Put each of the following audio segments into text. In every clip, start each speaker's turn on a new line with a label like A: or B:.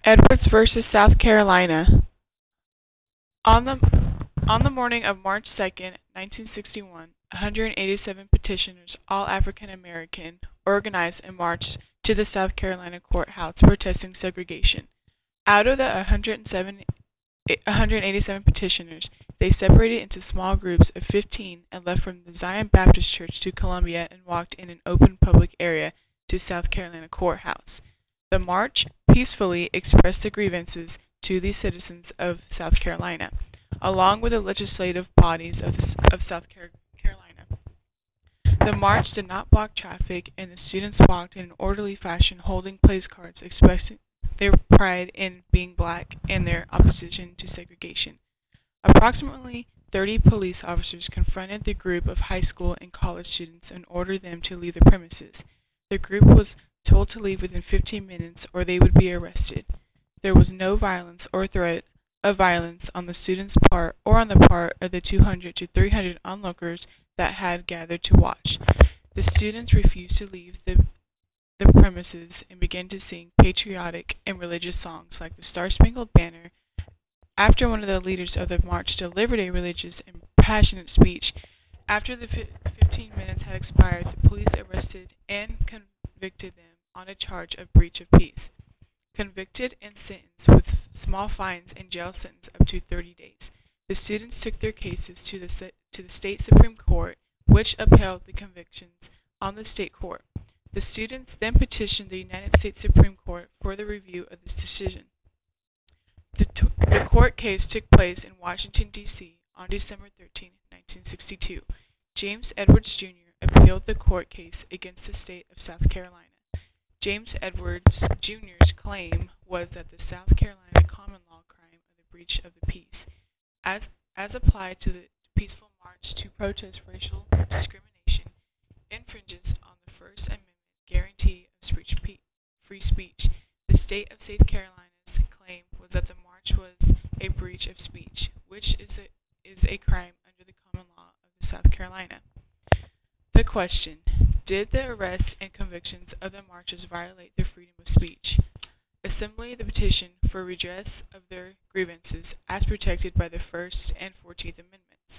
A: Edwards versus South Carolina. On the morning of March 2nd, 1961, 187 petitioners, all African American, organized and marched to the South Carolina courthouse protesting segregation. Out of the 187 petitioners, they separated into small groups of 15 and left from the Zion Baptist Church to Columbia and walked in an open public area to South Carolina courthouse. The march peacefully expressed the grievances to the citizens of South Carolina, along with the legislative bodies of South Carolina. The march did not block traffic, and the students walked in an orderly fashion, holding place cards expressing their pride in being black and their opposition to segregation. Approximately 30 police officers confronted the group of high school and college students and ordered them to leave the premises. The group was told to leave within 15 minutes or they would be arrested. There was no violence or threat of violence on the students' part or on the part of the 200 to 300 onlookers that had gathered to watch. The students refused to leave the premises and began to sing patriotic and religious songs like the Star-Spangled Banner. After one of the leaders of the march delivered a religious and passionate speech, after the 15 minutes had expired, the police arrested and convicted them on a charge of breach of peace. Convicted and sentenced with small fines and jail sentence up to 30 days. The students took their cases to the state Supreme Court, which upheld the convictions on the state court. The students then petitioned the United States Supreme Court for the review of this decision. The court case took place in Washington, D.C. on December 13, 1962. James Edwards, Jr. appealed the court case against the state of South Carolina. James Edwards, Jr.'s claim was that the South Carolina common law crime of the breach of the peace, as applied to the peaceful march to protest racial discrimination, infringes on the First Amendment guarantee of free speech. The state of South Carolina's claim was that the march was a breach of speech, which is a crime under the common law of the South Carolina. The question: did the arrests and convictions of the marchers violate their freedom of speech? Assembly the petition for redress of their grievances as protected by the First and 14th Amendments.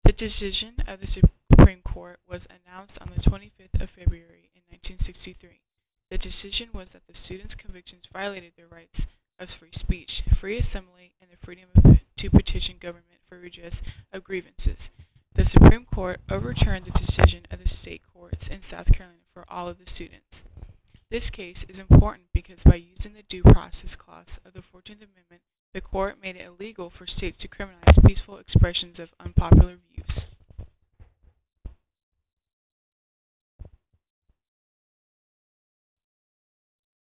A: The decision of the Supreme Court was announced on the 25th of February in 1963. The decision was that the students' convictions violated their rights of free speech, free assembly, and the freedom to petition government for redress of grievances. The Supreme Court overturned the decision of the state courts in South Carolina for all of the students. This case is important because by using the Due Process Clause of the 14th Amendment, the court made it illegal for states to criminalize peaceful expressions of unpopular views.